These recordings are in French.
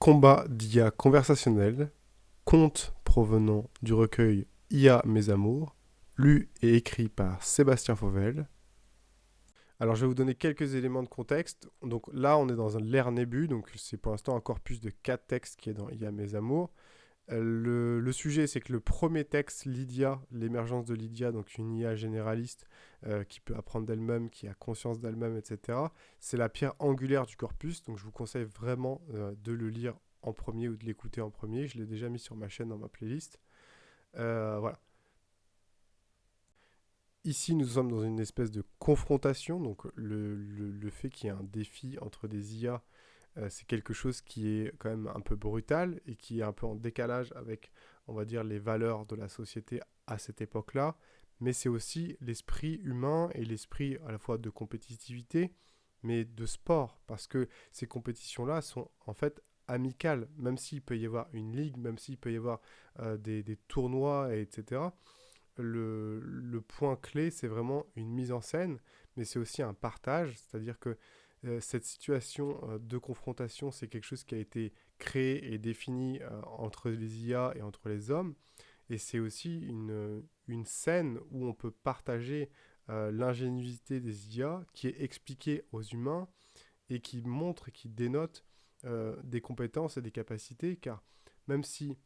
Combat d'IA conversationnel, conte provenant du recueil IA Mes Amours, lu et écrit par Sébastien Fauvel. Alors je vais vous donner quelques éléments de contexte. Donc là on est dans l'ère Nébu, donc c'est pour l'instant un corpus de 4 textes qui est dans IA Mes Amours. Le sujet, c'est que le premier texte, Lydia, l'émergence de Lydia, donc une IA généraliste qui peut apprendre d'elle-même, qui a conscience d'elle-même, etc., c'est la pierre angulaire du corpus. Donc je vous conseille vraiment de le lire en premier ou de l'écouter en premier. Je l'ai déjà mis sur ma chaîne dans ma playlist. Voilà. Ici, nous sommes dans une espèce de confrontation. Donc le fait qu'il y ait un défi entre des IA, c'est quelque chose qui est quand même un peu brutal et qui est un peu en décalage avec, on va dire, les valeurs de la société à cette époque-là. Mais c'est aussi l'esprit humain et l'esprit à la fois de compétitivité, mais de sport, parce que ces compétitions-là sont en fait amicales, même s'il peut y avoir une ligue, même s'il peut y avoir des tournois, etc. Le point clé, c'est vraiment une mise en scène, mais c'est aussi un partage, c'est-à-dire que cette situation de confrontation, c'est quelque chose qui a été créé et défini entre les IA et entre les hommes. Et c'est aussi une scène où on peut partager l'ingéniosité des IA qui est expliquée aux humains et qui montre, qui dénote des compétences et des capacités, car même si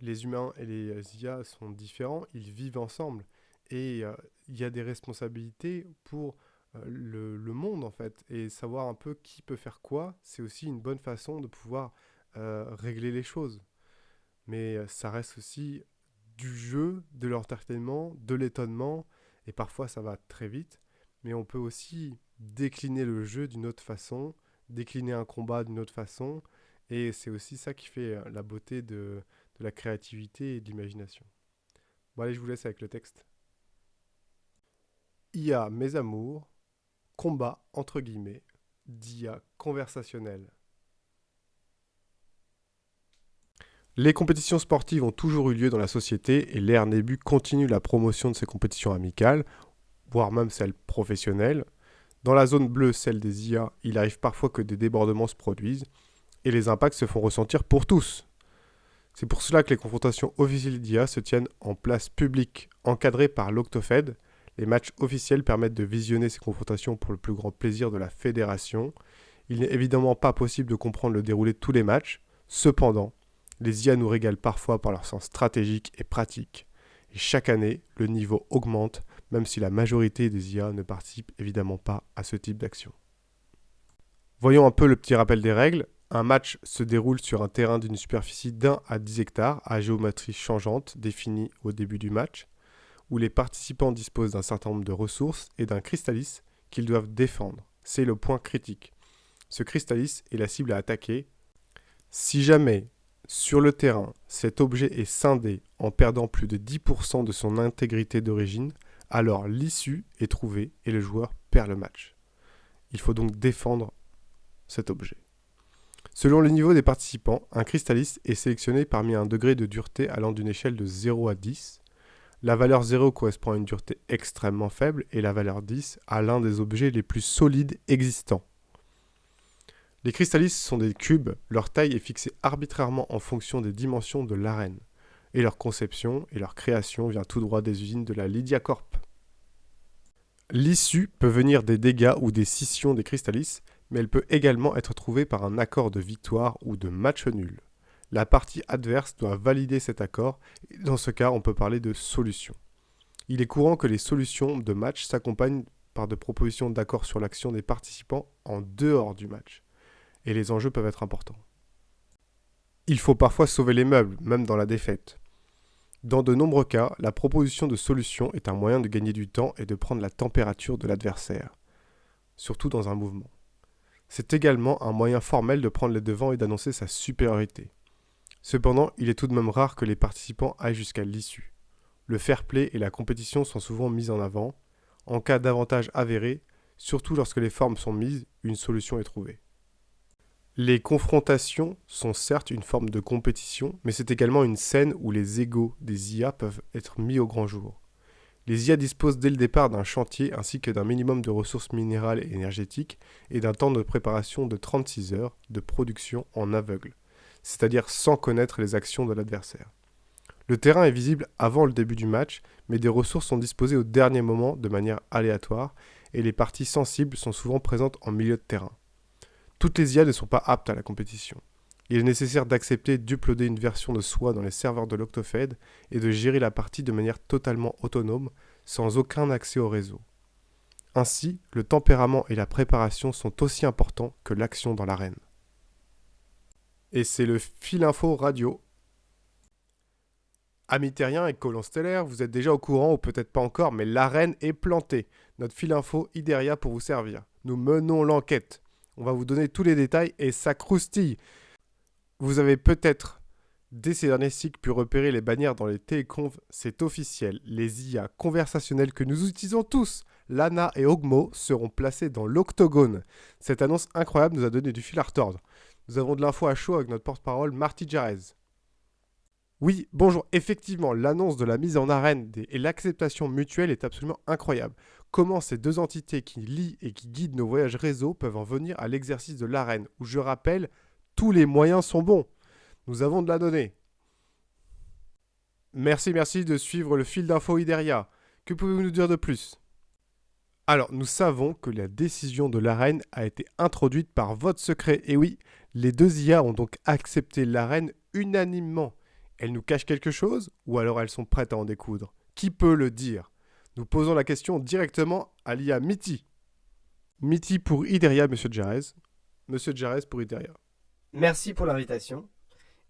les humains et les IA sont différents, ils vivent ensemble. Et il y a des responsabilités pour le monde, en fait. Et savoir un peu qui peut faire quoi, c'est aussi une bonne façon de pouvoir régler les choses. Mais ça reste aussi du jeu, de l'entertainment, de l'étonnement. Et parfois, ça va très vite. Mais on peut aussi décliner le jeu d'une autre façon, décliner un combat d'une autre façon. Et c'est aussi ça qui fait la beauté de la créativité et de l'imagination. Bon, allez, je vous laisse avec le texte. IA Mes Amours, combat entre guillemets, d'IA conversationnel. Les compétitions sportives ont toujours eu lieu dans la société et l'ère Nébu continue la promotion de ces compétitions amicales, voire même celles professionnelles. Dans la zone bleue, celle des IA, il arrive parfois que des débordements se produisent et les impacts se font ressentir pour tous. C'est pour cela que les confrontations officielles d'IA se tiennent en place publique, encadrées par l'Octofed. Les matchs officiels permettent de visionner ces confrontations pour le plus grand plaisir de la fédération. Il n'est évidemment pas possible de comprendre le déroulé de tous les matchs. Cependant, les IA nous régalent parfois par leur sens stratégique et pratique. Et chaque année, le niveau augmente, même si la majorité des IA ne participent évidemment pas à ce type d'action. Voyons un peu le petit rappel des règles. Un match se déroule sur un terrain d'une superficie d'1 à 10 hectares à géométrie changeante définie au début du match, où les participants disposent d'un certain nombre de ressources et d'un cristallis qu'ils doivent défendre. C'est le point critique. Ce cristallis est la cible à attaquer. Si jamais, sur le terrain, cet objet est scindé en perdant plus de 10% de son intégrité d'origine, alors l'issue est trouvée et le joueur perd le match. Il faut donc défendre cet objet. Selon le niveau des participants, un cristallis est sélectionné parmi un degré de dureté allant d'une échelle de 0 à 10. La valeur 0 correspond à une dureté extrêmement faible et la valeur 10 à l'un des objets les plus solides existants. Les cristallis sont des cubes, leur taille est fixée arbitrairement en fonction des dimensions de l'arène. Et leur conception et leur création vient tout droit des usines de la Lydia Corp. L'issue peut venir des dégâts ou des scissions des cristallis, mais elle peut également être trouvée par un accord de victoire ou de match nul. La partie adverse doit valider cet accord, et dans ce cas, on peut parler de solution. Il est courant que les solutions de match s'accompagnent par de propositions d'accord sur l'action des participants en dehors du match, et les enjeux peuvent être importants. Il faut parfois sauver les meubles, même dans la défaite. Dans de nombreux cas, la proposition de solution est un moyen de gagner du temps et de prendre la température de l'adversaire, surtout dans un mouvement. C'est également un moyen formel de prendre les devants et d'annoncer sa supériorité. Cependant, il est tout de même rare que les participants aillent jusqu'à l'issue. Le fair play et la compétition sont souvent mis en avant. En cas d'avantage avéré, surtout lorsque les formes sont mises, une solution est trouvée. Les confrontations sont certes une forme de compétition, mais c'est également une scène où les égos des IA peuvent être mis au grand jour. Les IA disposent dès le départ d'un chantier ainsi que d'un minimum de ressources minérales et énergétiques et d'un temps de préparation de 36 heures de production en aveugle. c'est-à-dire sans connaître les actions de l'adversaire. Le terrain est visible avant le début du match, mais des ressources sont disposées au dernier moment de manière aléatoire, et les parties sensibles sont souvent présentes en milieu de terrain. Toutes les IA ne sont pas aptes à la compétition. Il est nécessaire d'accepter d'uploader une version de soi dans les serveurs de l'Octofed et de gérer la partie de manière totalement autonome, sans aucun accès au réseau. Ainsi, le tempérament et la préparation sont aussi importants que l'action dans l'arène. Et c'est le fil info radio. Amis terriens et colons stellaires, vous êtes déjà au courant ou peut-être pas encore, mais l'arène est plantée. Notre fil info Idaria pour vous servir. Nous menons l'enquête. On va vous donner tous les détails et ça croustille. Vous avez peut-être, dès ces derniers cycles, pu repérer les bannières dans les téléconves. C'est officiel. Les IA conversationnelles que nous utilisons tous, Lana et Ogmo, seront placées dans l'octogone. Cette annonce incroyable nous a donné du fil à retordre. Nous avons de l'info à chaud avec notre porte-parole Marty Jarez. Oui, bonjour, effectivement, l'annonce de la mise en arène et l'acceptation mutuelle est absolument incroyable. Comment ces deux entités qui lient et qui guident nos voyages réseau peuvent en venir à l'exercice de l'arène, où je rappelle, tous les moyens sont bons. Nous avons de la donnée. Merci de suivre le fil d'info Idaria. Que pouvez-vous nous dire de plus ? Alors, nous savons que la décision de l'arène a été introduite par vote secret. Et oui, les deux IA ont donc accepté l'arène unanimement. Elles nous cachent quelque chose ou alors elles sont prêtes à en découdre ? Qui peut le dire ? Nous posons la question directement à l'IA Mitty. Mitty pour Idaria, Monsieur Jarez. Monsieur Jarez pour Idaria. Merci pour l'invitation.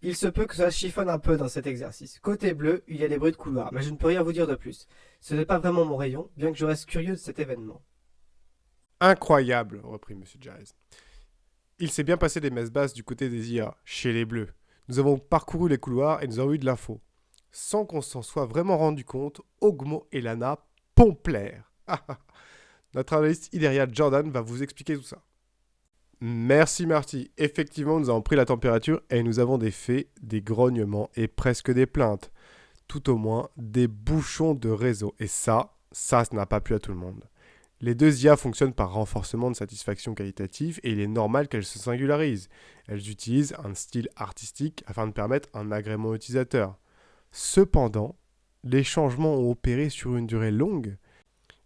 Il se peut que ça chiffonne un peu dans cet exercice. Côté bleu, il y a des bruits de couloir, mais je ne peux rien vous dire de plus. Ce n'est pas vraiment mon rayon, bien que je reste curieux de cet événement. Incroyable, reprit Monsieur Jarez. Il s'est bien passé des messes basses du côté des IA, chez les bleus. Nous avons parcouru les couloirs et nous avons eu de l'info. Sans qu'on s'en soit vraiment rendu compte, Ogmo et Lana pomplèrent. Notre analyste Idaria Jordan va vous expliquer tout ça. Merci Marty. Effectivement, nous avons pris la température et nous avons des faits, des grognements et presque des plaintes. Tout au moins, des bouchons de réseau. Et ça n'a pas plu à tout le monde. Les deux IA fonctionnent par renforcement de satisfaction qualitative et il est normal qu'elles se singularisent. Elles utilisent un style artistique afin de permettre un agrément utilisateur. Cependant, les changements ont opéré sur une durée longue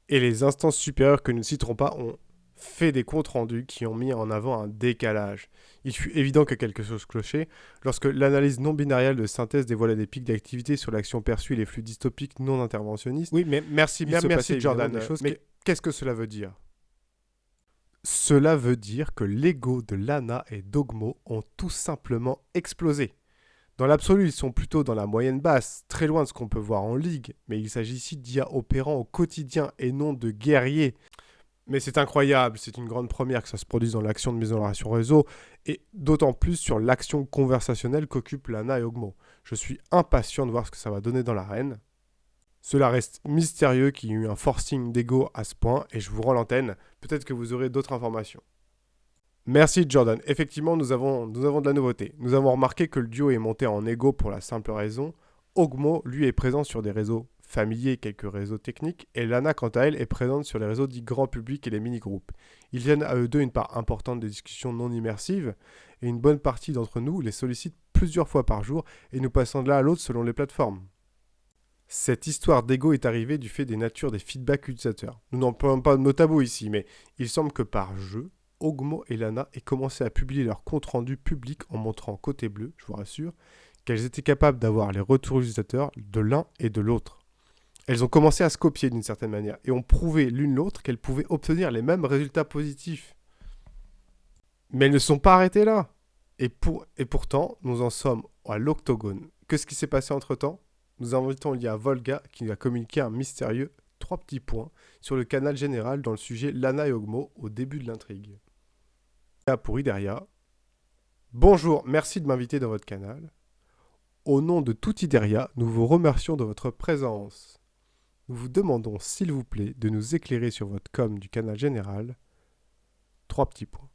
et les instances supérieures que nous ne citerons pas ont fait des comptes rendus qui ont mis en avant un décalage. Il fut évident que quelque chose clochait lorsque l'analyse non binariale de synthèse dévoilait des pics d'activité sur l'action perçue et les flux dystopiques non interventionnistes. Oui, mais merci Jordan. Mais qu'est-ce que cela veut dire ? Cela veut dire que l'ego de Lana et d'Ogmo ont tout simplement explosé. Dans l'absolu, ils sont plutôt dans la moyenne basse, très loin de ce qu'on peut voir en ligue, mais il s'agit ici d'IA opérant au quotidien et non de guerriers. Mais c'est incroyable, c'est une grande première que ça se produise dans l'action de mise en relation réseau, et d'autant plus sur l'action conversationnelle qu'occupent Lana et Ogmo. Je suis impatient de voir ce que ça va donner dans l'arène. Cela reste mystérieux qu'il y ait eu un forcing d'ego à ce point, et je vous rends l'antenne, peut-être que vous aurez d'autres informations. Merci Jordan, effectivement nous avons de la nouveauté. Nous avons remarqué que le duo est monté en ego pour la simple raison. Ogmo, lui, est présent sur des réseaux familiers, quelques réseaux techniques, et Lana, quant à elle, est présente sur les réseaux dits grand public et les mini-groupes. Ils viennent à eux deux une part importante des discussions non immersives, et une bonne partie d'entre nous les sollicitent plusieurs fois par jour, et nous passons de l'un à l'autre selon les plateformes. Cette histoire d'ego est arrivée du fait des natures des feedbacks utilisateurs. Nous n'employons pas de mots tabous ici, mais il semble que par jeu, Ogmo et Lana aient commencé à publier leur compte rendu public en montrant côté bleu, je vous rassure, qu'elles étaient capables d'avoir les retours utilisateurs de l'un et de l'autre. Elles ont commencé à se copier d'une certaine manière et ont prouvé l'une l'autre qu'elles pouvaient obtenir les mêmes résultats positifs. Mais elles ne sont pas arrêtées là. Et pourtant, nous en sommes à l'octogone. Qu'est-ce qui s'est passé entre-temps ? Nous invitons l'IA Volga qui nous a communiqué un mystérieux 3 petits points sur le canal général dans le sujet Lana et Ogmo au début de l'intrigue. Pour Idaria. Bonjour, merci de m'inviter dans votre canal. Au nom de tout Idaria, nous vous remercions de votre présence. Nous vous demandons, s'il vous plaît, de nous éclairer sur votre com du canal général. 3 petits points.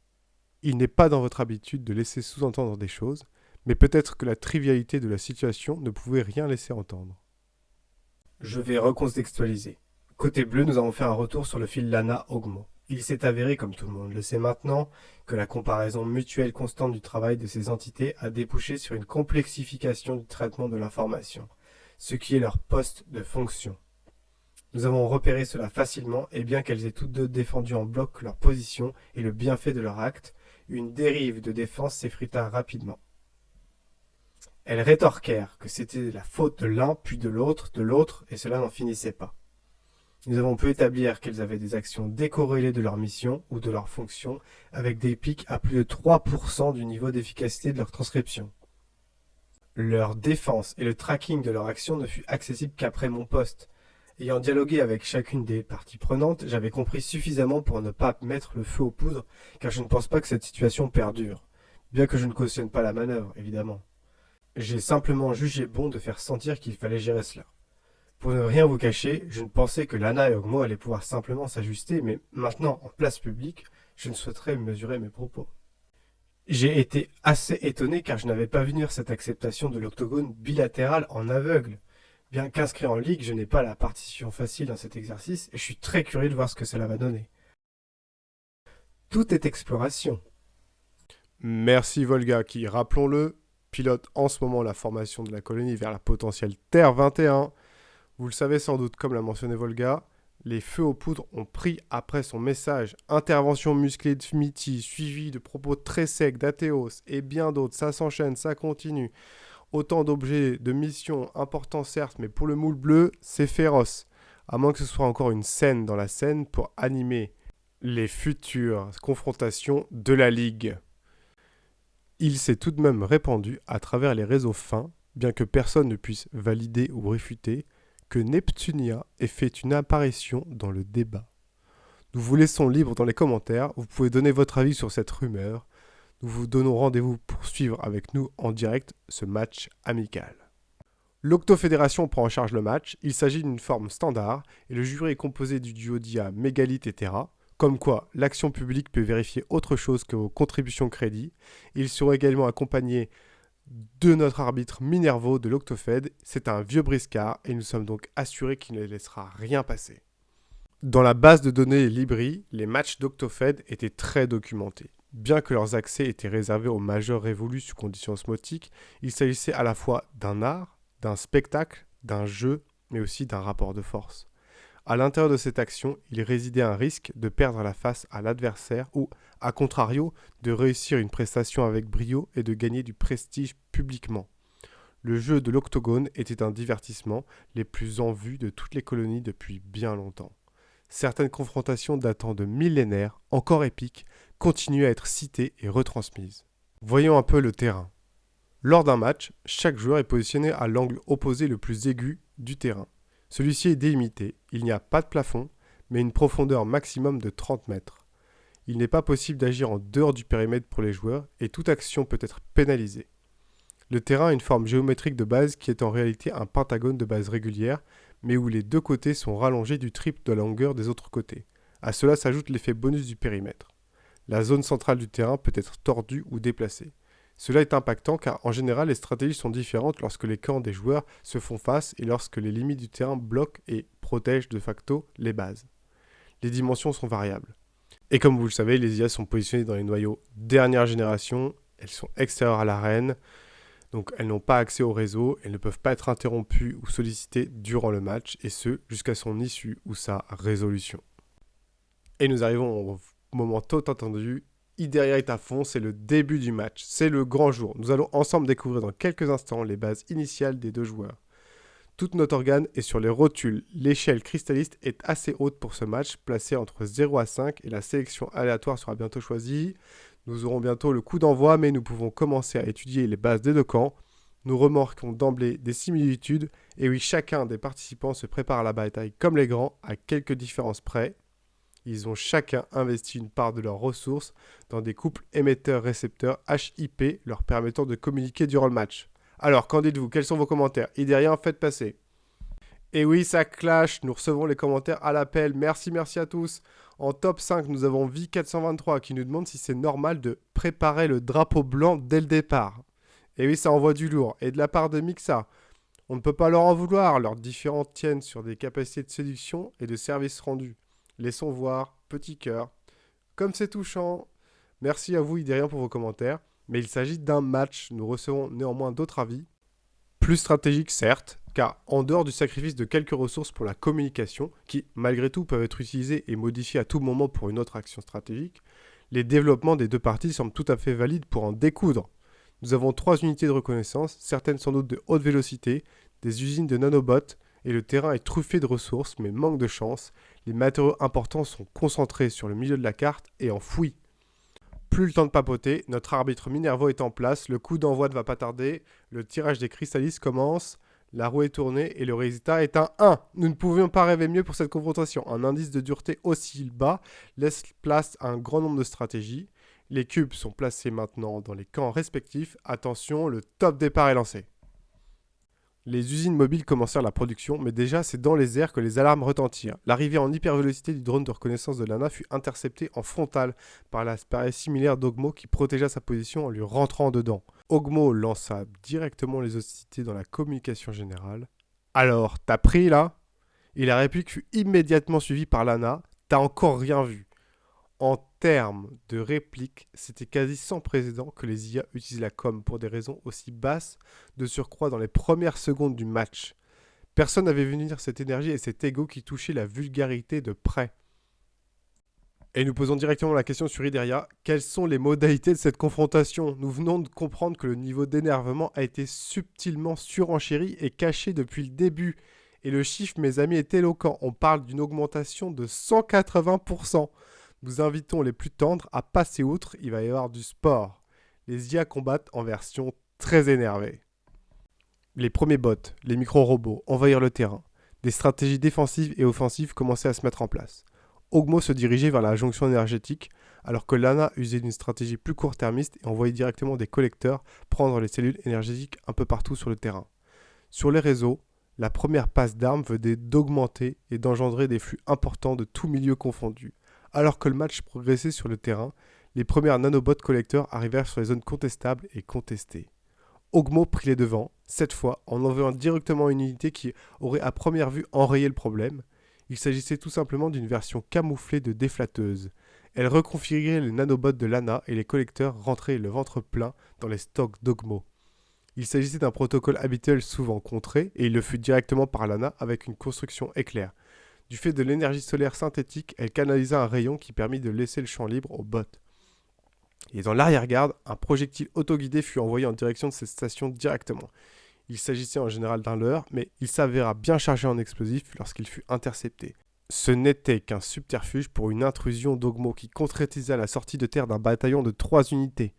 Il n'est pas dans votre habitude de laisser sous-entendre des choses, mais peut-être que la trivialité de la situation ne pouvait rien laisser entendre. Je vais recontextualiser. Côté bleu, nous avons fait un retour sur le fil Lana Ogmo. Il s'est avéré, comme tout le monde le sait maintenant, que la comparaison mutuelle constante du travail de ces entités a débouché sur une complexification du traitement de l'information, ce qui est leur poste de fonction. Nous avons repéré cela facilement et bien qu'elles aient toutes deux défendu en bloc leur position et le bienfait de leur acte, une dérive de défense s'effrita rapidement. Elles rétorquèrent que c'était la faute de l'un puis de l'autre, et cela n'en finissait pas. Nous avons pu établir qu'elles avaient des actions décorrélées de leur mission ou de leur fonction, avec des pics à plus de 3% du niveau d'efficacité de leur transcription. Leur défense et le tracking de leur action ne fut accessible qu'après mon poste. Ayant dialogué avec chacune des parties prenantes, j'avais compris suffisamment pour ne pas mettre le feu aux poudres, car je ne pense pas que cette situation perdure, bien que je ne cautionne pas la manœuvre, évidemment. J'ai simplement jugé bon de faire sentir qu'il fallait gérer cela. Pour ne rien vous cacher, je ne pensais que Lana et Ogmo allaient pouvoir simplement s'ajuster, mais maintenant, en place publique, je ne souhaiterais mesurer mes propos. J'ai été assez étonné car je n'avais pas vu venir cette acceptation de l'octogone bilatéral en aveugle. Bien qu'inscrit en ligue, je n'ai pas la partition facile dans cet exercice et je suis très curieux de voir ce que cela va donner. Tout est exploration. Merci Volga qui, rappelons-le, pilote en ce moment la formation de la colonie vers la potentielle Terre 21. Vous le savez sans doute, comme l'a mentionné Volga, les feux aux poudres ont pris après son message intervention musclée de Mitty, suivie de propos très secs d'Athéos et bien d'autres. Ça s'enchaîne, ça continue. Autant d'objets, de missions importants certes, mais pour le moule bleu, c'est féroce. À moins que ce soit encore une scène dans la scène pour animer les futures confrontations de la Ligue. Il s'est tout de même répandu à travers les réseaux fins, bien que personne ne puisse valider ou réfuter, que Neptunia ait fait une apparition dans le débat. Nous vous laissons libre dans les commentaires, vous pouvez donner votre avis sur cette rumeur. Nous vous donnons rendez-vous pour suivre avec nous en direct ce match amical. L'Octofédération prend en charge le match, il s'agit d'une forme standard et le jury est composé du duo d'IA Mégalithe et Terra. Comme quoi, l'action publique peut vérifier autre chose que vos contributions crédit. Ils seront également accompagnés de notre arbitre Minervo de l'Octofed. C'est un vieux briscard et nous sommes donc assurés qu'il ne laissera rien passer. Dans la base de données Libri, les matchs d'Octofed étaient très documentés. Bien que leurs accès étaient réservés aux majeurs révolus sous conditions osmotiques, il s'agissait à la fois d'un art, d'un spectacle, d'un jeu, mais aussi d'un rapport de force. À l'intérieur de cette action, il résidait un risque de perdre la face à l'adversaire ou, à contrario, de réussir une prestation avec brio et de gagner du prestige publiquement. Le jeu de l'octogone était un divertissement les plus en vue de toutes les colonies depuis bien longtemps. Certaines confrontations datant de millénaires, encore épiques, continuent à être citées et retransmises. Voyons un peu le terrain. Lors d'un match, chaque joueur est positionné à l'angle opposé le plus aigu du terrain. Celui-ci est délimité, il n'y a pas de plafond, mais une profondeur maximum de 30 mètres. Il n'est pas possible d'agir en dehors du périmètre pour les joueurs et toute action peut être pénalisée. Le terrain a une forme géométrique de base qui est en réalité un pentagone de base régulière, mais où les deux côtés sont rallongés du triple de la longueur des autres côtés. À cela s'ajoute l'effet bonus du périmètre. La zone centrale du terrain peut être tordue ou déplacée. Cela est impactant car en général les stratégies sont différentes lorsque les camps des joueurs se font face et lorsque les limites du terrain bloquent et protègent de facto les bases. Les dimensions sont variables. Et comme vous le savez, les IA sont positionnées dans les noyaux dernière génération, elles sont extérieures à l'arène, donc elles n'ont pas accès au réseau, elles ne peuvent pas être interrompues ou sollicitées durant le match, et ce jusqu'à son issue ou sa résolution. Et nous arrivons au moment tant attendu. Derrière est à fond, c'est le début du match, c'est le grand jour. Nous allons ensemble découvrir dans quelques instants les bases initiales des deux joueurs. Toute notre organe est sur les rotules. L'échelle cristalliste est assez haute pour ce match, placée entre 0 à 5 et la sélection aléatoire sera bientôt choisie. Nous aurons bientôt le coup d'envoi, mais nous pouvons commencer à étudier les bases des deux camps. Nous remarquons d'emblée des similitudes, et oui, chacun des participants se prépare à la bataille comme les grands, à quelques différences près. Ils ont chacun investi une part de leurs ressources dans des couples émetteurs-récepteurs HIP leur permettant de communiquer durant le match. Alors, qu'en dites-vous? Quels sont vos commentaires? Idérien, faites passer. Et oui, ça clash, nous recevons les commentaires à l'appel. Merci à tous. En top 5, nous avons Vi423 qui nous demande si c'est normal de préparer le drapeau blanc dès le départ. Et oui, ça envoie du lourd. Et de la part de Mixa, on ne peut pas leur en vouloir. Leurs différents tiennent sur des capacités de séduction et de service rendu. Laissons voir, petit cœur. Comme c'est touchant. Merci à vous, Idérien, pour vos commentaires. Mais il s'agit d'un match. Nous recevons néanmoins d'autres avis. Plus stratégiques, certes, car en dehors du sacrifice de quelques ressources pour la communication, qui malgré tout peuvent être utilisées et modifiées à tout moment pour une autre action stratégique, les développements des deux parties semblent tout à fait valides pour en découdre. Nous avons 3 unités de reconnaissance, certaines sans doute de haute vélocité, des usines de nanobots, et le terrain est truffé de ressources, mais manque de chance. Les matériaux importants sont concentrés sur le milieu de la carte et enfouis. Plus le temps de papoter, notre arbitre Minervo est en place, le coup d'envoi ne va pas tarder, le tirage des cristallis commence, la roue est tournée et le résultat est un 1. Nous ne pouvions pas rêver mieux pour cette confrontation. Un indice de dureté aussi bas laisse place à un grand nombre de stratégies. Les cubes sont placés maintenant dans les camps respectifs. Attention, le top départ est lancé. Les usines mobiles commencèrent la production, mais déjà c'est dans les airs que les alarmes retentirent. L'arrivée en hypervélocité du drone de reconnaissance de Lana fut interceptée en frontal par l'appareil similaire d'Ogmo qui protégea sa position en lui rentrant dedans. Ogmo lança directement les hostilités dans la communication générale. Alors, t'as pris là? Et la réplique fut immédiatement suivie par Lana. T'as encore rien vu. En termes de réplique, c'était quasi sans précédent que les IA utilisent la com pour des raisons aussi basses, de surcroît dans les premières secondes du match. Personne n'avait vu venir cette énergie et cet ego qui touchait la vulgarité de près. Et nous posons directement la question sur Ideria, quelles sont les modalités de cette confrontation? Nous venons de comprendre que le niveau d'énervement a été subtilement surenchéri et caché depuis le début. Et le chiffre, mes amis, est éloquent. On parle d'une augmentation de 180%. Nous invitons les plus tendres à passer outre, il va y avoir du sport. Les IA combattent en version très énervée. Les premiers bots, les micro-robots, envahirent le terrain. Des stratégies défensives et offensives commençaient à se mettre en place. Ogmo se dirigeait vers la jonction énergétique, alors que Lana usait d'une stratégie plus court-termiste et envoyait directement des collecteurs prendre les cellules énergétiques un peu partout sur le terrain. Sur les réseaux, la première passe d'armes venait d'augmenter et d'engendrer des flux importants de tous milieux confondus. Alors que le match progressait sur le terrain, les premières nanobots collecteurs arrivèrent sur les zones contestables et contestées. Ogmo prit les devants, cette fois en envoyant directement une unité qui aurait à première vue enrayé le problème. Il s'agissait tout simplement d'une version camouflée de déflateuse. Elle reconfigurait les nanobots de Lana et les collecteurs rentraient le ventre plein dans les stocks d'Ogmo. Il s'agissait d'un protocole habituel souvent contré et il le fut directement par Lana avec une construction éclair. Du fait de l'énergie solaire synthétique, elle canalisa un rayon qui permit de laisser le champ libre aux bots. Et dans l'arrière-garde, un projectile autoguidé fut envoyé en direction de cette station directement. Il s'agissait en général d'un leurre, mais il s'avéra bien chargé en explosifs lorsqu'il fut intercepté. Ce n'était qu'un subterfuge pour une intrusion d'Ogmo qui concrétisa la sortie de terre d'un bataillon de 3 unités.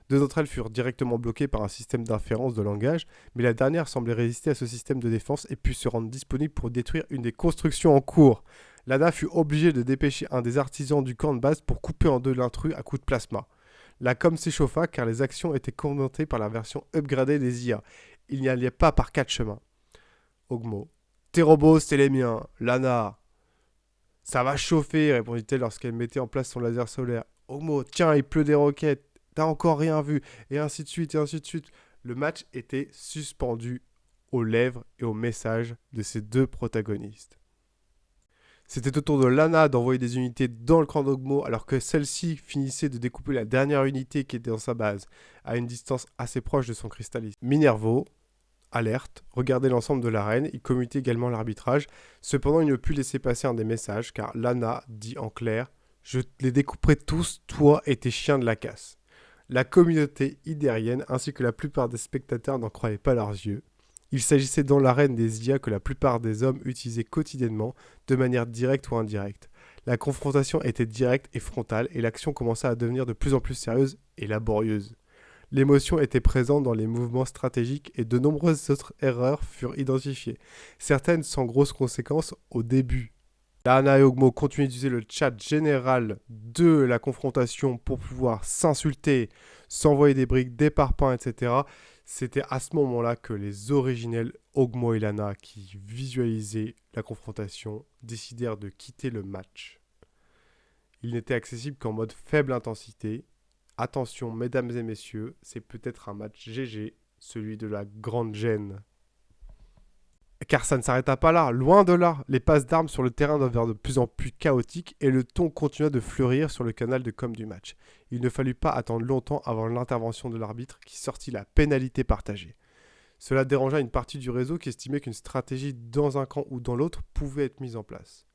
2 d'entre elles furent directement bloquées par un système d'inférence de langage, mais la dernière semblait résister à ce système de défense et put se rendre disponible pour détruire une des constructions en cours. Lana fut obligée de dépêcher un des artisans du camp de base pour couper en deux l'intrus à coups de plasma. La com s'échauffa car les actions étaient commentées par la version upgradée des IA. Il n'y allait pas par 4 chemins. Ogmo. Tes robots, c'est les miens. Lana. Ça va chauffer, répondit-elle lorsqu'elle mettait en place son laser solaire. Ogmo, tiens, il pleut des roquettes. T'as encore rien vu. Et ainsi de suite, et ainsi de suite. Le match était suspendu aux lèvres et aux messages de ces deux protagonistes. C'était au tour de Lana d'envoyer des unités dans le camp d'Ogmo alors que celle-ci finissait de découper la dernière unité qui était dans sa base, à une distance assez proche de son cristallis. Minervo, alerte, regardait l'ensemble de l'arène, il commutait également l'arbitrage. Cependant, il ne put laisser passer un des messages car Lana dit en clair « Je les découperai tous, toi et tes chiens de la casse ». La communauté idérienne ainsi que la plupart des spectateurs n'en croyaient pas leurs yeux. Il s'agissait dans l'arène des IA que la plupart des hommes utilisaient quotidiennement, de manière directe ou indirecte. La confrontation était directe et frontale et l'action commença à devenir de plus en plus sérieuse et laborieuse. L'émotion était présente dans les mouvements stratégiques et de nombreuses autres erreurs furent identifiées, certaines sans grosses conséquences au début. Lana et Ogmo continuaient d'utiliser le chat général de la confrontation pour pouvoir s'insulter, s'envoyer des briques, des parpaings, etc. C'était à ce moment-là que les originels Ogmo et Lana qui visualisaient la confrontation décidèrent de quitter le match. Il n'était accessible qu'en mode faible intensité. Attention, mesdames et messieurs, c'est peut-être un match GG, celui de la grande gêne. Car ça ne s'arrêta pas là, loin de là. Les passes d'armes sur le terrain devinrent de plus en plus chaotiques et le ton continua de fleurir sur le canal de com du match. Il ne fallut pas attendre longtemps avant l'intervention de l'arbitre qui sortit la pénalité partagée. Cela dérangea une partie du réseau qui estimait qu'une stratégie dans un camp ou dans l'autre pouvait être mise en place.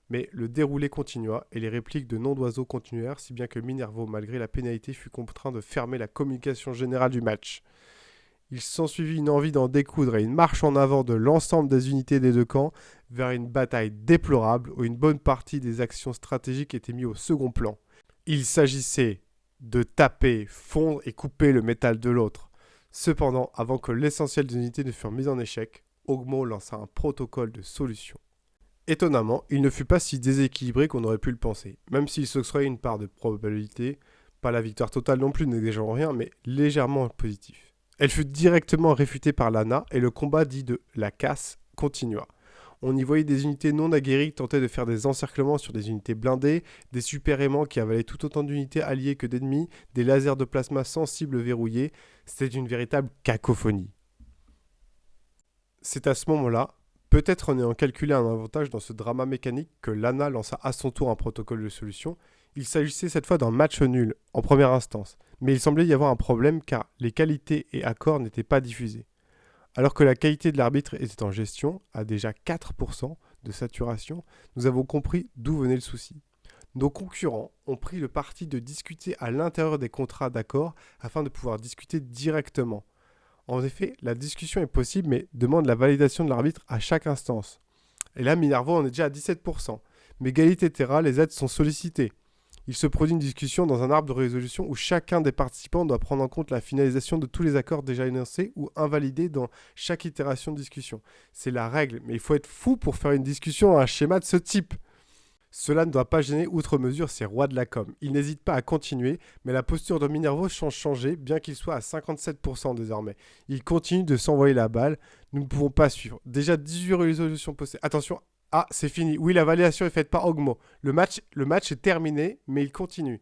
Mais le déroulé continua et les répliques de noms d'oiseaux continuèrent, si bien que Minervo, malgré la pénalité, fut contraint de fermer la communication générale du match. Il s'ensuivit une envie d'en découdre et une marche en avant de l'ensemble des unités des deux camps vers une bataille déplorable où une bonne partie des actions stratégiques étaient mises au second plan. Il s'agissait de taper, fondre et couper le métal de l'autre. Cependant, avant que l'essentiel des unités ne furent mises en échec, Ogmo lança un protocole de solution. Étonnamment, il ne fut pas si déséquilibré qu'on aurait pu le penser, même s'il s'octroyait une part de probabilité, pas la victoire totale non plus, n'exigeant rien, mais légèrement positif. Elle fut directement réfutée par Lana et le combat dit de la casse continua. On y voyait des unités non aguerries tenter de faire des encerclements sur des unités blindées, des super-aimants qui avalaient tout autant d'unités alliées que d'ennemis, des lasers de plasma sensibles verrouillés. C'était une véritable cacophonie. C'est à ce moment-là, peut-être en ayant calculé un avantage dans ce drama mécanique, que Lana lança à son tour un protocole de solution. Il s'agissait cette fois d'un match nul, en première instance, mais il semblait y avoir un problème car les qualités et accords n'étaient pas diffusés. Alors que la qualité de l'arbitre était en gestion, à déjà 4% de saturation, nous avons compris d'où venait le souci. Nos concurrents ont pris le parti de discuter à l'intérieur des contrats d'accord afin de pouvoir discuter directement. En effet, la discussion est possible mais demande la validation de l'arbitre à chaque instance. Et là, Minervo en est déjà à 17%. Mais égalité terra, les aides sont sollicitées. Il se produit une discussion dans un arbre de résolution où chacun des participants doit prendre en compte la finalisation de tous les accords déjà énoncés ou invalidés dans chaque itération de discussion. C'est la règle, mais il faut être fou pour faire une discussion à un schéma de ce type. Cela ne doit pas gêner outre mesure ces rois de la com. Ils n'hésitent pas à continuer, mais la posture de Minervo change changer, bien qu'il soit à 57% désormais. Il continue de s'envoyer la balle. Nous ne pouvons pas suivre. Déjà 18 résolutions postées. Attention, ah, c'est fini. Oui, la validation est faite par Ogmo. Le match est terminé, mais il continue.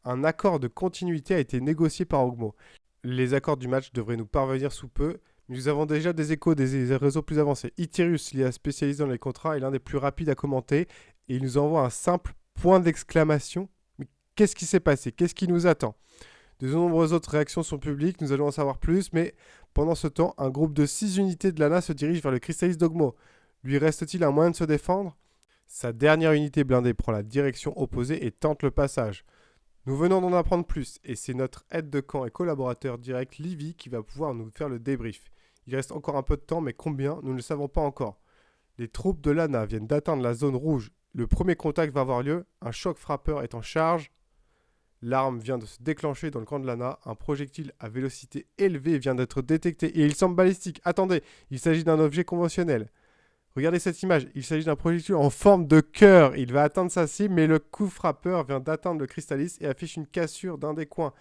Un accord de continuité a été négocié par Ogmo. Les accords du match devraient nous parvenir sous peu, mais nous avons déjà des échos des réseaux plus avancés. Itirius, lié à spécialisé dans les contrats, est l'un des plus rapides à commenter et il nous envoie un simple point d'exclamation. Mais qu'est-ce qui s'est passé? Qu'est-ce qui nous attend? De nombreuses autres réactions sont publiques, nous allons en savoir plus, mais pendant ce temps, un groupe de 6 unités de Lana se dirige vers le Crystalis d'Ogmo. Lui reste-t-il un moyen de se défendre? Sa dernière unité blindée prend la direction opposée et tente le passage. Nous venons d'en apprendre plus, et c'est notre aide de camp et collaborateur direct Livy qui va pouvoir nous faire le débrief. Il reste encore un peu de temps, mais combien, nous ne le savons pas encore. Les troupes de Lana viennent d'atteindre la zone rouge. Le premier contact va avoir lieu, un choc frappeur est en charge. L'arme vient de se déclencher dans le camp de Lana. Un projectile à vélocité élevée vient d'être détecté et il semble balistique. Attendez, il s'agit d'un objet conventionnel. Regardez cette image, il s'agit d'un projectile en forme de cœur. Il va atteindre sa cible, mais le coup frappeur vient d'atteindre le Crystalis et affiche une cassure d'un des coins.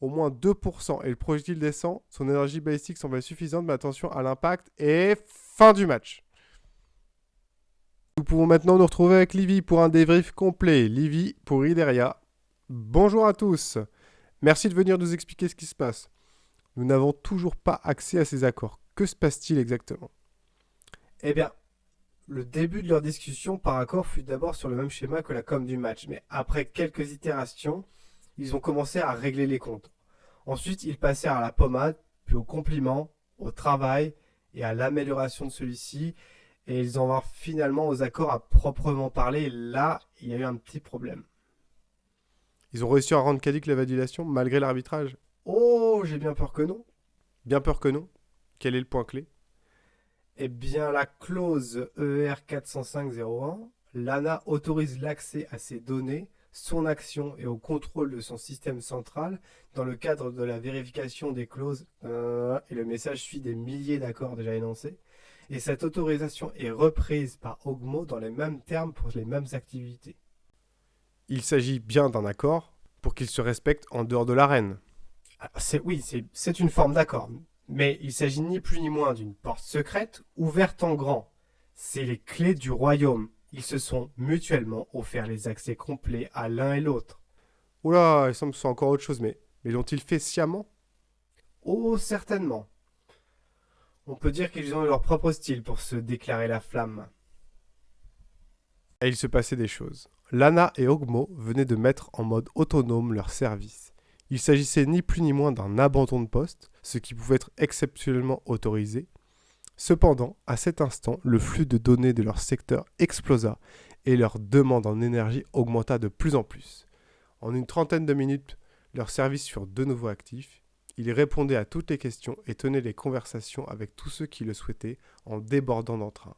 Au moins 2%, et le projectile descend. Son énergie balistique semble suffisante, mais attention à l'impact. Et fin du match. Nous pouvons maintenant nous retrouver avec Livy pour un débrief complet. Livy pour Idaria. Bonjour à tous. Merci de venir nous expliquer ce qui se passe. Nous n'avons toujours pas accès à ces accords. Que se passe-t-il exactement? Eh bien, le début de leur discussion par accord fut d'abord sur le même schéma que la com du match, mais après quelques itérations, ils ont commencé à régler les comptes. Ensuite, ils passèrent à la pommade, puis au compliment, au travail et à l'amélioration de celui-ci, et ils en vinrent finalement aux accords à proprement parler. Et là, il y a eu un petit problème. Ils ont réussi à rendre caduque la validation malgré l'arbitrage? Oh, j'ai bien peur que non. Bien peur que non. Quel est le point clé? Eh bien, la clause ER 405.01, Lana autorise l'accès à ces données, son action et au contrôle de son système central dans le cadre de la vérification des clauses. Et le message suit des milliers d'accords déjà énoncés. Et cette autorisation est reprise par Ogmo dans les mêmes termes pour les mêmes activités. Il s'agit bien d'un accord pour qu'il se respecte en dehors de l'arène. C'est une forme d'accord. Mais il s'agit ni plus ni moins d'une porte secrète ouverte en grand. C'est les clés du royaume. Ils se sont mutuellement offert les accès complets à l'un et l'autre. Oula, il semble que ce soit encore autre chose, mais l'ont-ils fait sciemment? Oh, certainement. On peut dire qu'ils ont eu leur propre style pour se déclarer la flamme. Et il se passait des choses. Lana et Ogmo venaient de mettre en mode autonome leur service. Il s'agissait ni plus ni moins d'un abandon de poste, ce qui pouvait être exceptionnellement autorisé. Cependant, à cet instant, le flux de données de leur secteur explosa et leur demande en énergie augmenta de plus en plus. En une trentaine de minutes, leurs services furent de nouveau actifs. Ils répondaient à toutes les questions et tenaient les conversations avec tous ceux qui le souhaitaient en débordant d'entrain.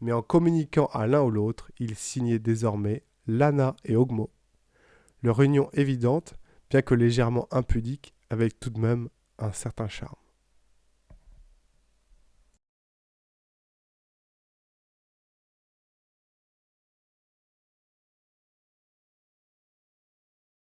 Mais en communiquant à l'un ou l'autre, ils signaient désormais Lana et Ogmo. Leur union évidente, bien que légèrement impudique, avait tout de même un certain charme.